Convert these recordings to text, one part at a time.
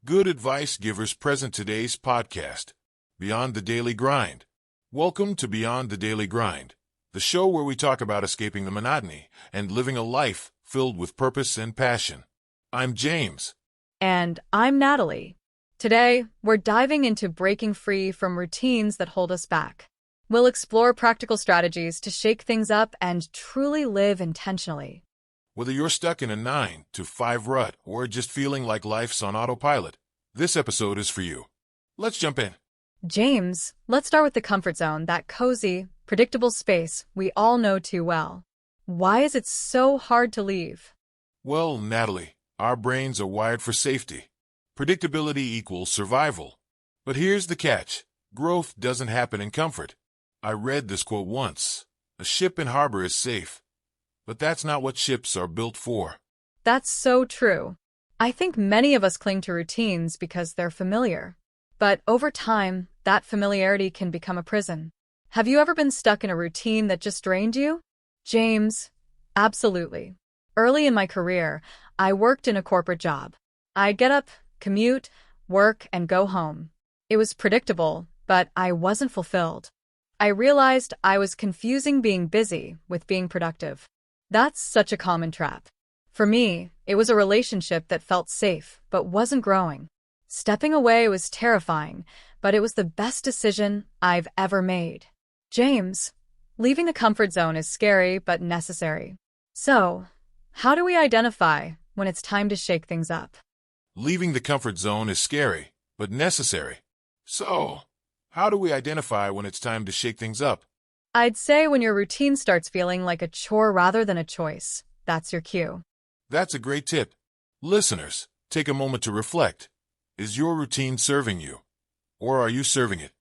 Good advice givers present today's podcast, Beyond the Daily Grind. Welcome to Beyond the Daily Grind, the show where we talk about escaping the monotony and living a life filled with purpose and passion. I'm James. And I'm Natalie. Today, we're diving into breaking free from routines that hold us back. We'll explore practical strategies to shake things up and truly live intentionally. Whether you're stuck in a 9-to-5 rut or just feeling like life's on autopilot, this episode is for you. Let's jump in. James, let's start with the comfort zone, that cozy, predictable space we all know too well. Why is it so hard to leave? Well, Natalie, our brains are wired for safety. Predictability equals survival. But here's the catch. Growth doesn't happen in comfort. I read this quote once. A ship in harbor is safe. But that's not what ships are built for. That's so true. I think many of us cling to routines because they're familiar. But over time, that familiarity can become a prison. Have you ever been stuck in a routine that just drained you? James, absolutely. Early in my career, I worked in a corporate job. I'd get up, commute, work, and go home. It was predictable, but I wasn't fulfilled. I realized I was confusing being busy with being productive. That's such a common trap. For me, it was a relationship that felt safe but wasn't growing. Stepping away was terrifying, but it was the best decision I've ever made. James, leaving the comfort zone is scary but necessary. So, how do we identify when it's time to shake things up? Leaving the comfort zone is scary, but necessary. So, how do we identify when it's time to shake things up? I'd say when your routine starts feeling like a chore rather than a choice, that's your cue. That's a great tip. Listeners, take a moment to reflect. Is your routine serving you? Or are you serving it?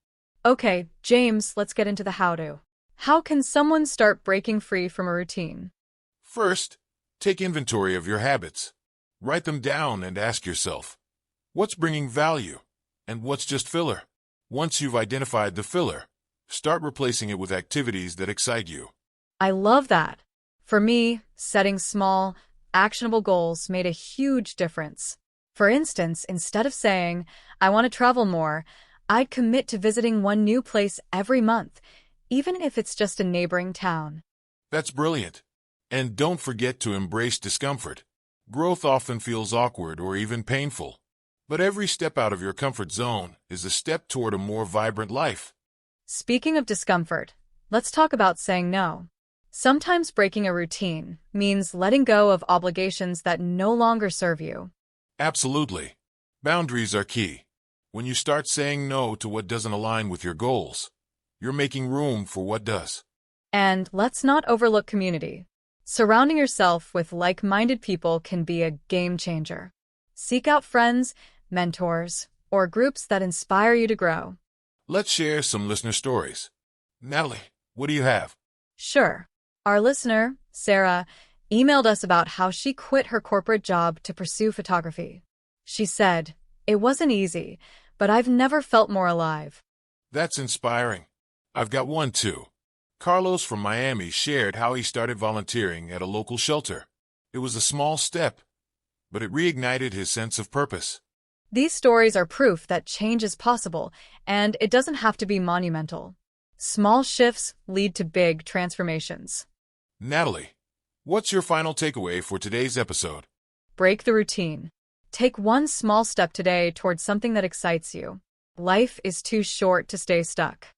Okay, James, let's get into the how-to. How can someone start breaking free from a routine? First, take inventory of your habits. Write them down and ask yourself, what's bringing value and what's just filler? Once you've identified the filler, start replacing it with activities that excite you. I love that. For me, setting small, actionable goals made a huge difference. For instance, instead of saying, I want to travel more, I'd commit to visiting one new place every month, even if it's just a neighboring town. That's brilliant. And don't forget to embrace discomfort. Growth often feels awkward or even painful. But every step out of your comfort zone is a step toward a more vibrant life. Speaking of discomfort, let's talk about saying no. Sometimes breaking a routine means letting go of obligations that no longer serve you. Absolutely. Boundaries are key. When you start saying no to what doesn't align with your goals, you're making room for what does. And let's not overlook community. Surrounding yourself with like-minded people can be a game changer. Seek out friends, mentors, or groups that inspire you to grow. Let's share some listener stories. Natalie, what do you have? Sure. Our listener, Sarah, emailed us about how she quit her corporate job to pursue photography. She said, "It wasn't easy, but I've never felt more alive." That's inspiring. I've got one too. Carlos from Miami shared how he started volunteering at a local shelter. It was a small step, but it reignited his sense of purpose. These stories are proof that change is possible, and it doesn't have to be monumental. Small shifts lead to big transformations. Natalie, what's your final takeaway for today's episode? Break the routine. Take one small step today towards something that excites you. Life is too short to stay stuck.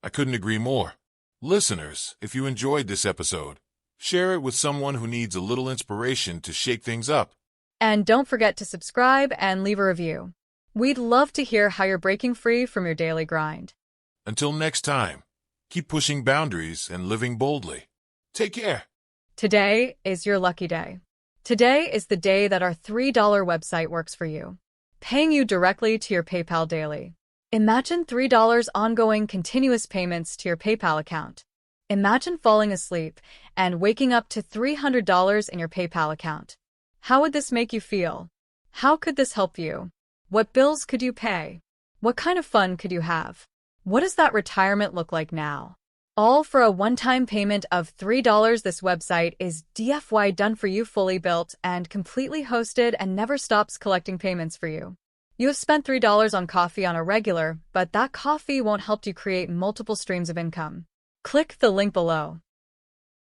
I couldn't agree more. Listeners, if you enjoyed this episode, share it with someone who needs a little inspiration to shake things up. And don't forget to subscribe and leave a review. We'd love to hear how you're breaking free from your daily grind. Until next time, keep pushing boundaries and living boldly. Take care. Today is your lucky day. Today is the day that our $3 website works for you, paying you directly to your PayPal daily. Imagine $3 ongoing continuous payments to your PayPal account. Imagine falling asleep and waking up to $300 in your PayPal account. How would this make you feel? How could this help you? What bills could you pay? What kind of fun could you have? What does that retirement look like now? All for a one-time payment of $3. This website is DFY done for you, fully built and completely hosted, and never stops collecting payments for you. You have spent $3 on coffee on a regular, but that coffee won't help you create multiple streams of income. Click the link below.